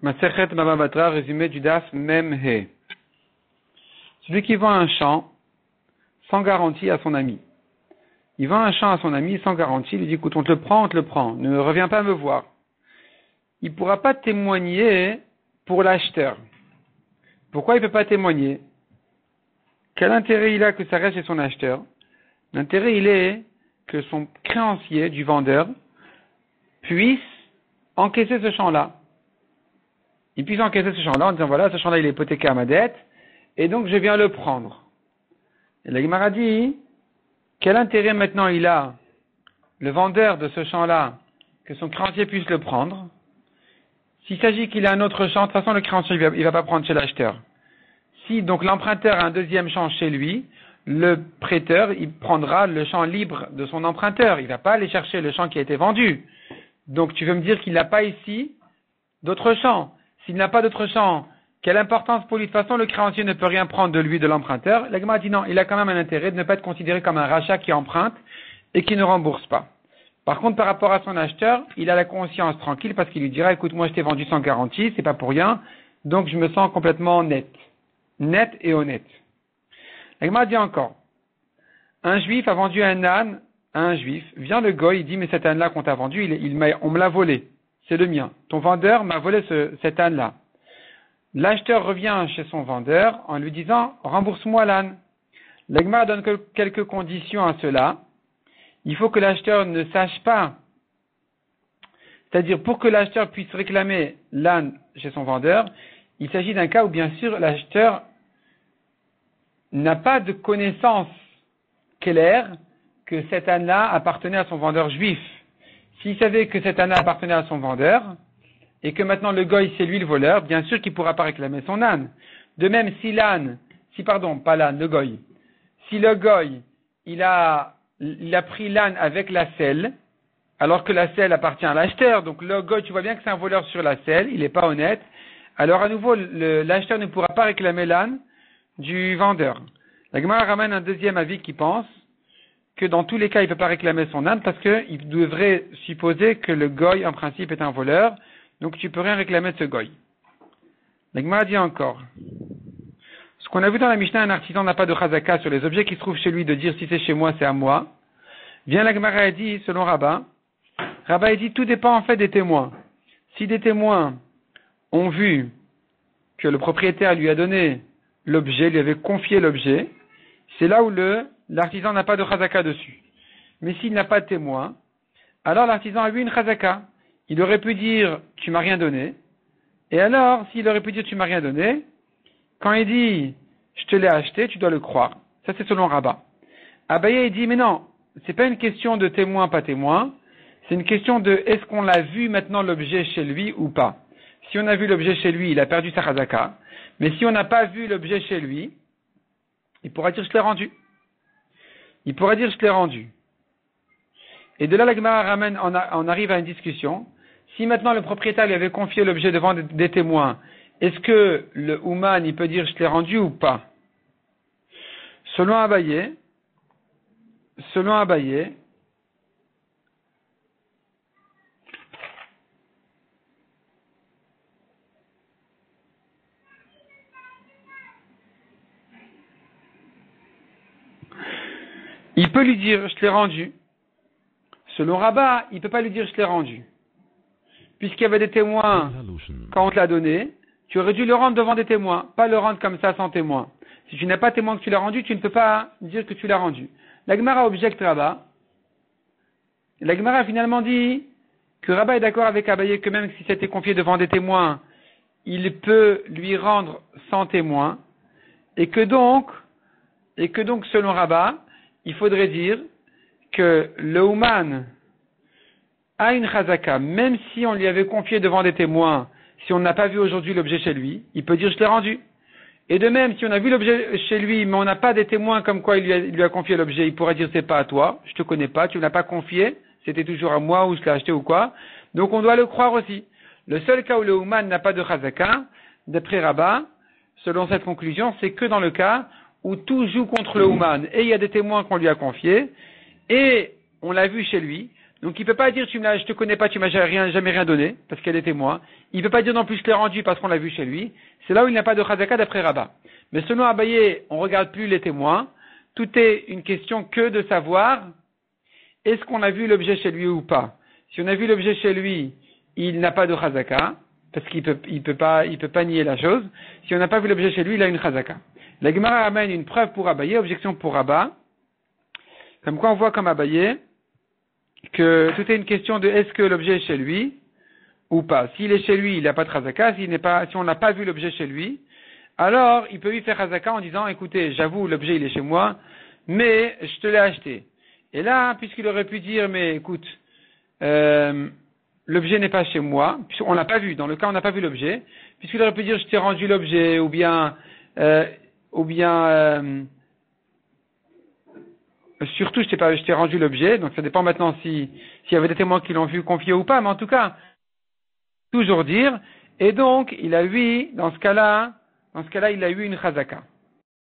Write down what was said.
Masechet Baba Batra, résumé du Daf Mem He. Celui qui vend un champ sans garantie à son ami. Il vend un champ à son ami sans garantie, il lui dit écoute, on te le prend, ne reviens pas me voir. Il ne pourra pas témoigner pour l'acheteur. Pourquoi il ne peut pas témoigner? Quel intérêt il a que ça reste chez son acheteur? L'intérêt il est que son créancier du vendeur puisse encaisser ce champ-là. Il puisse encaisser ce champ-là en disant voilà, ce champ-là il est hypothéqué à ma dette, et donc je viens le prendre. Et la Gemara dit, quel intérêt maintenant il a, le vendeur de ce champ-là, que son créancier puisse le prendre? S'il s'agit qu'il a un autre champ, de toute façon le créancier il va pas prendre chez l'acheteur. Si donc l'emprunteur a un deuxième champ chez lui, le prêteur il prendra le champ libre de son emprunteur. Il va pas aller chercher le champ qui a été vendu. Donc tu veux me dire qu'il n'a pas ici d'autre champ? S'il n'a pas d'autre champ, quelle importance pour lui? De toute façon, le créancier ne peut rien prendre de lui, de l'emprunteur. La Gemara dit non, il a quand même un intérêt de ne pas être considéré comme un rachat qui emprunte et qui ne rembourse pas. Par contre, par rapport à son acheteur, il a la conscience tranquille parce qu'il lui dira, écoute, moi je t'ai vendu sans garantie, c'est pas pour rien, donc je me sens complètement net et honnête. La Gemara dit encore, un juif a vendu un âne à un juif, vient le goy, il dit, mais cet âne-là qu'on t'a vendu, on me l'a volé. C'est le mien. Ton vendeur m'a volé cet âne-là. L'acheteur revient chez son vendeur en lui disant « rembourse-moi l'âne ». La Gemara donne quelques conditions à cela. Il faut que l'acheteur ne sache pas. C'est-à-dire, pour que l'acheteur puisse réclamer l'âne chez son vendeur, il s'agit d'un cas où, bien sûr, l'acheteur n'a pas de connaissance claire que cet âne-là appartenait à son vendeur juif. S'il savait que cet âne appartenait à son vendeur, et que maintenant le goy c'est lui le voleur, bien sûr qu'il ne pourra pas réclamer son âne. De même, si le goy, si le goy, il a pris l'âne avec la selle, alors que la selle appartient à l'acheteur, donc le goy, tu vois bien que c'est un voleur sur la selle, il n'est pas honnête, alors à nouveau, l'acheteur ne pourra pas réclamer l'âne du vendeur. La Gemara ramène un deuxième avis qui pense que dans tous les cas, il ne peut pas réclamer son âne parce qu'il devrait supposer que le goy, en principe, est un voleur, donc tu peux rien réclamer de ce goy. La Gemara dit encore, ce qu'on a vu dans la Mishnah, un artisan n'a pas de chazaka sur les objets qui se trouvent chez lui, de dire si c'est chez moi, c'est à moi. Vient la Gemara et dit, selon Rabba dit, tout dépend en fait des témoins. Si des témoins ont vu que le propriétaire lui a donné l'objet, lui avait confié l'objet, c'est là où l'artisan n'a pas de chazaka dessus. Mais s'il n'a pas de témoin, alors l'artisan a eu une chazaka. Il aurait pu dire « tu m'as rien donné ». Et alors, s'il aurait pu dire « tu m'as rien donné », quand il dit « je te l'ai acheté », tu dois le croire. Ça, c'est selon Rabba. Abaye, il dit « mais non, c'est pas une question de témoin, pas témoin. C'est une question de est-ce qu'on l'a vu maintenant l'objet chez lui ou pas. Si on a vu l'objet chez lui, il a perdu sa chazaka. Mais si on n'a pas vu l'objet chez lui, il pourra dire « je l'ai rendu ». Il pourra dire « je l'ai rendu ». Et de là, la Gemara ramène, on arrive à une discussion. Si maintenant le propriétaire lui avait confié l'objet devant des témoins, est-ce que le Ouman, il peut dire je l'ai rendu ou pas? Selon Abaye, il peut lui dire je l'ai rendu. Selon Rabba, il ne peut pas lui dire je l'ai rendu. Puisqu'il y avait des témoins quand on te l'a donné, tu aurais dû le rendre devant des témoins, pas le rendre comme ça sans témoin. Si tu n'as pas témoin que tu l'as rendu, tu ne peux pas dire que tu l'as rendu. La Gemara objecte Rabba. La Gemara a finalement dit que Rabba est d'accord avec Abaye que même si c'était confié devant des témoins, il peut lui rendre sans témoin, et que donc selon Rabba, il faudrait dire que le Ouman a une chazaka, même si on lui avait confié devant des témoins, si on n'a pas vu aujourd'hui l'objet chez lui, il peut dire je l'ai rendu. Et de même, si on a vu l'objet chez lui, mais on n'a pas des témoins comme quoi il lui a confié l'objet, il pourrait dire c'est pas à toi, je te connais pas, tu ne l'as pas confié, c'était toujours à moi ou je l'ai acheté ou quoi. Donc on doit le croire aussi. Le seul cas où le Ouman n'a pas de chazaka, d'après Rabba, selon cette conclusion, c'est que dans le cas où tout joue contre le Ouman et il y a des témoins qu'on lui a confiés, et on l'a vu chez lui, Donc il peut pas dire je te connais pas, tu m'as jamais rien donné, parce qu'elle est témoin. Il peut pas dire non plus je l'ai rendu parce qu'on l'a vu chez lui. C'est là où il n'y a pas de chazaka d'après Rabat. Mais selon Abaye, on regarde plus les témoins. Tout est une question que de savoir est-ce qu'on a vu l'objet chez lui ou pas. Si on a vu l'objet chez lui, il n'a pas de chazaka, parce qu'il peut pas nier la chose. Si on n'a pas vu l'objet chez lui, il a une chazaka. La Gemara amène une preuve pour Abaye, objection pour Rabat. Comme quoi on voit comme Abaye que tout est une question de est-ce que l'objet est chez lui ou pas. S'il est chez lui, il n'a pas de chazaka. Si on n'a pas vu l'objet chez lui, alors il peut lui faire chazaka en disant écoutez, j'avoue, l'objet il est chez moi, mais je te l'ai acheté. Et là, puisqu'il aurait pu dire mais écoute, l'objet n'est pas chez moi, on l'a pas vu, dans le cas on n'a pas vu l'objet, puisqu'il aurait pu dire je t'ai rendu l'objet, ou bien surtout je t'ai rendu l'objet, donc ça dépend maintenant s'il y avait des témoins qui l'ont vu confier ou pas, mais en tout cas, toujours dire, et donc il a eu, dans ce cas-là, il a eu une chazaka.